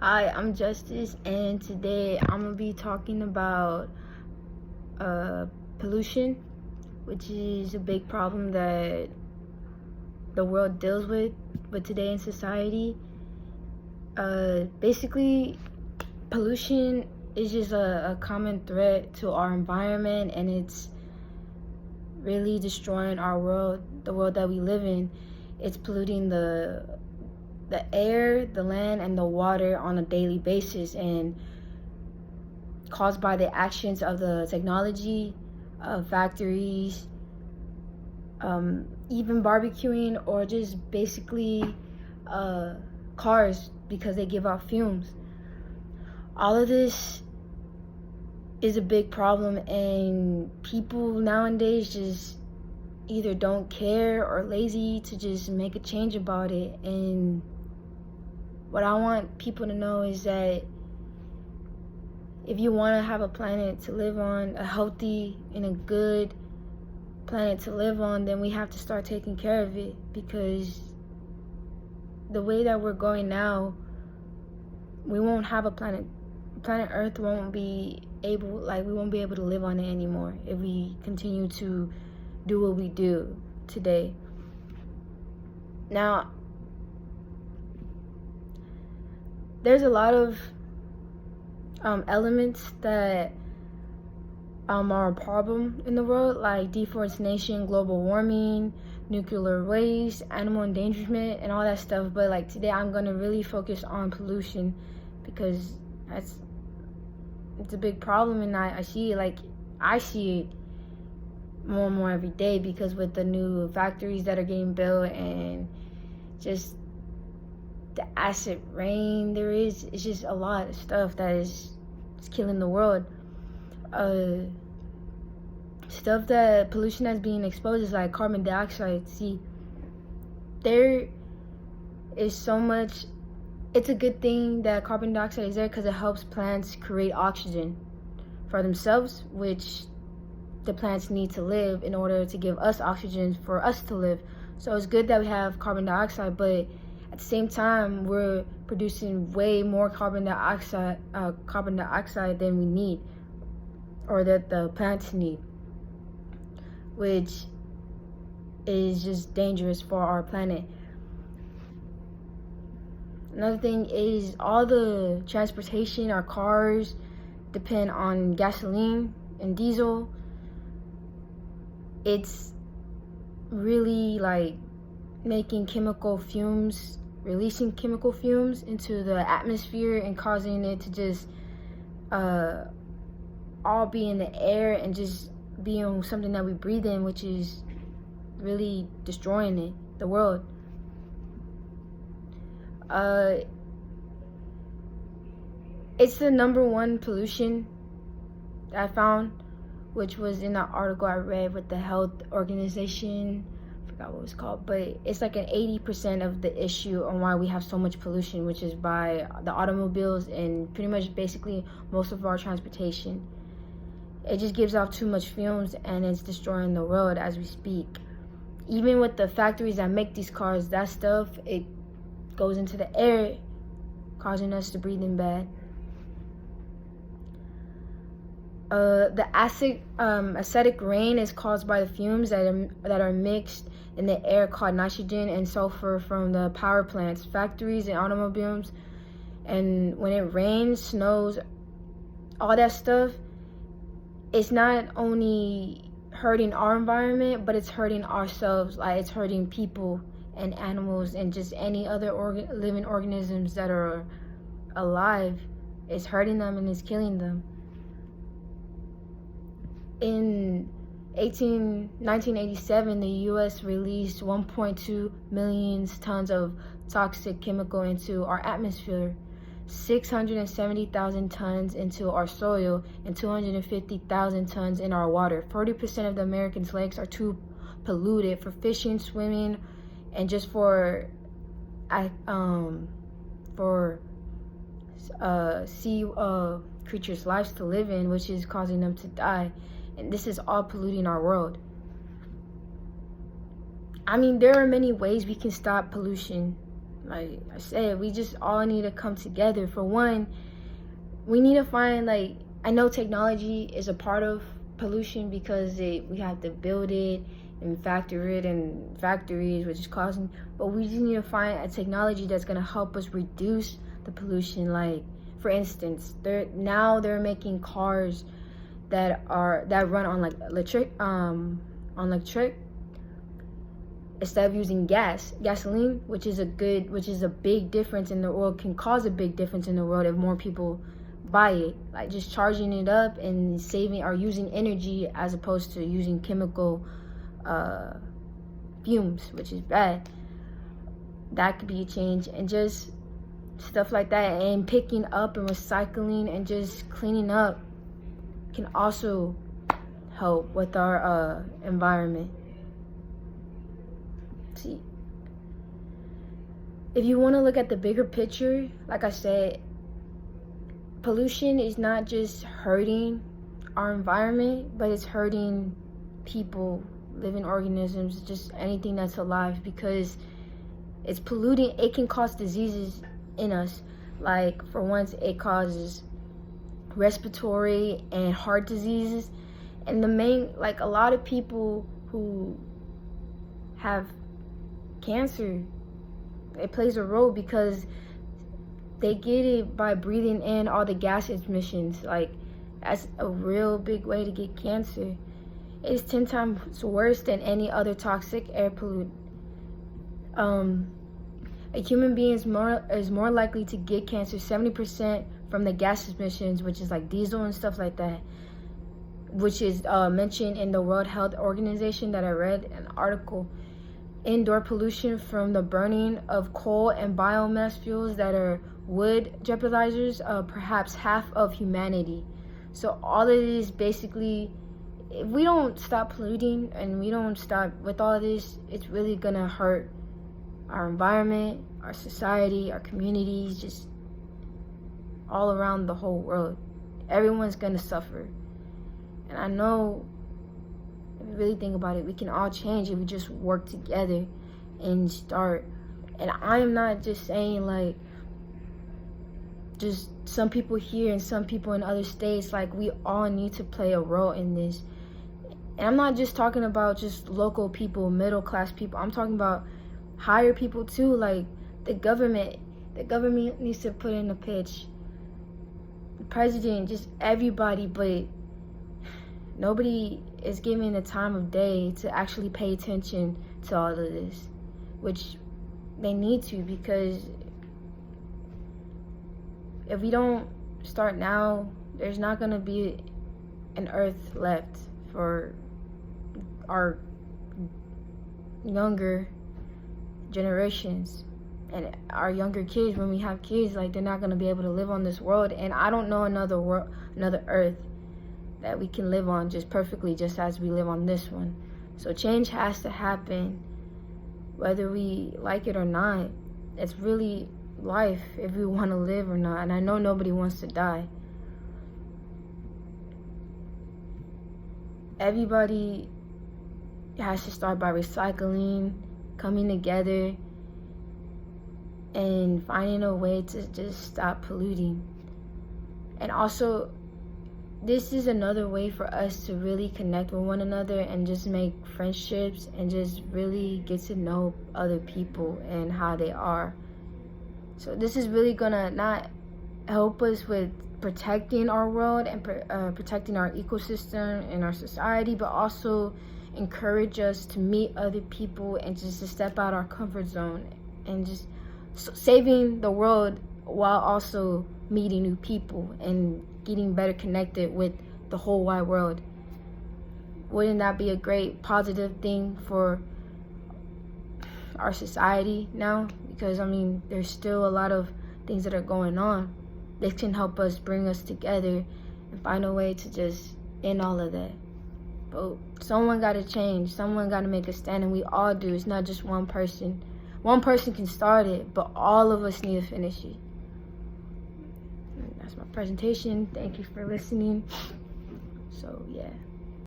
Hi, I'm Justice, and today I'm gonna be talking about pollution, which is a big problem that the world deals with today in society. Basically, pollution is just a common threat to our environment, and it's really destroying our world, the world that we live in. It's polluting the air, the land, and the water on a daily basis, and caused by the actions of the technology, factories, even barbecuing, or just basically cars, because they give out fumes. All of this is a big problem, and people nowadays just either don't care or lazy to just make a change about it. And what I want people to know is that if you want to have a planet to live on, a healthy and a good planet to live on, then we have to start taking care of it, because the way that we're going now, we won't have a planet Earth won't be able, we won't be able to live on it anymore if we continue to do what we do today. Now, there's a lot of elements that are a problem in the world, like deforestation, global warming, nuclear waste, animal endangerment, and all that stuff. But today I'm gonna really focus on pollution, because it's a big problem, and I see it, I see it more and more every day, because with the new factories that are getting built and just the acid rain it's just a lot of stuff that is killing the world. Stuff that pollution that's being exposed is like carbon dioxide. See, there is so much. It's a good thing that carbon dioxide is there, because it helps plants create oxygen for themselves, which the plants need to live in order to give us oxygen for us to live. So it's good that we have carbon dioxide, but at the same time, we're producing way more carbon dioxide than we need, or that the plants need, which is just dangerous for our planet. Another thing is all the transportation, our cars depend on gasoline and diesel. It's really making releasing chemical fumes into the atmosphere and causing it to just all be in the air and just being something that we breathe in, which is really destroying the world. It's the number one pollution that I found, which was in an article I read with the health organization. I forgot what it was called, but it's like an 80% of the issue on why we have so much pollution, which is by the automobiles and pretty much basically most of our transportation. It just gives off too much fumes, and it's destroying the world as we speak. Even with the factories that make these cars, that stuff, it goes into the air, causing us to breathe in bad. The acidic rain is caused by the fumes that are mixed in the air, called nitrogen and sulfur, from the power plants, factories, and automobiles. And when it rains, snows, all that stuff, it's not only hurting our environment, but it's hurting ourselves. It's hurting people and animals and just any other living organisms that are alive. It's hurting them and it's killing them. In 1987, the U.S. released 1.2 million tons of toxic chemical into our atmosphere, 670,000 tons into our soil, and 250,000 tons in our water. 40% of the Americans' lakes are too polluted for fishing, swimming, and just for sea creatures' lives to live in, which is causing them to die. And this is all polluting our world. I mean, there are many ways we can stop pollution. Like I said, we just all need to come together. For one, we need to find, like, I know technology is a part of pollution because we have to build it and factor it in factories, which is causing, but we just need to find a technology that's going to help us reduce the pollution. Like, for instance, they're making cars that run on like electric instead of using gasoline, which is a big difference in the world, can cause a big difference in the world if more people buy it. Like, just charging it up and saving or using energy as opposed to using chemical fumes, which is bad. That could be a change, and just stuff like that. And picking up and recycling and just cleaning up can also help with our environment. See, if you want to look at the bigger picture, like I said, pollution is not just hurting our environment, but it's hurting people, living organisms, just anything that's alive, because it's polluting. It can cause diseases in us. Like, for once, it causes respiratory and heart diseases. And a lot of people who have cancer, it plays a role because they get it by breathing in all the gas emissions. Like, that's a real big way to get cancer. It's 10 times worse than any other toxic air pollutant. A human being is more likely to get cancer 70% from the gas emissions, which is like diesel and stuff like that, which is mentioned in the World Health Organization that I read an article. Indoor pollution from the burning of coal and biomass fuels that are would jeopardizers perhaps half of humanity. So all of this, basically, if we don't stop polluting and we don't stop with all this, it's really gonna hurt our environment, our society, our communities, just all around the whole world. Everyone's gonna suffer. And I know, if you really think about it, we can all change if we just work together and start. And I am not just saying, like, just some people here and some people in other states. Like, we all need to play a role in this. And I'm not just talking about just local people, middle class people. I'm talking about higher people too. Like, the government needs to put in a pitch. The president, just everybody, but nobody is giving the time of day to actually pay attention to all of this, which they need to, because if we don't start now, there's not going to be an earth left for our younger generations and our younger kids. When we have kids, like, they're not going to be able to live on this world. And I don't know another world, another earth that we can live on just perfectly, just as we live on this one. So change has to happen, whether we like it or not. It's really life, if we want to live or not. And I know nobody wants to die. Everybody has to start by recycling, coming together, and finding a way to just stop polluting. And also, this is another way for us to really connect with one another and just make friendships and just really get to know other people and how they are. So this is really gonna not help us with protecting our world and protecting our ecosystem and our society, but also encourage us to meet other people and just to step out our comfort zone and just saving the world while also meeting new people and getting better connected with the whole wide world. Wouldn't that be a great positive thing for our society now? Because, I mean, there's still a lot of things that are going on. This can help us bring us together and find a way to just end all of that. But someone got to change. Someone got to make a stand, and we all do. It's not just one person. One person can start it, but all of us need to finish it. And that's my presentation. Thank you for listening. So, yeah.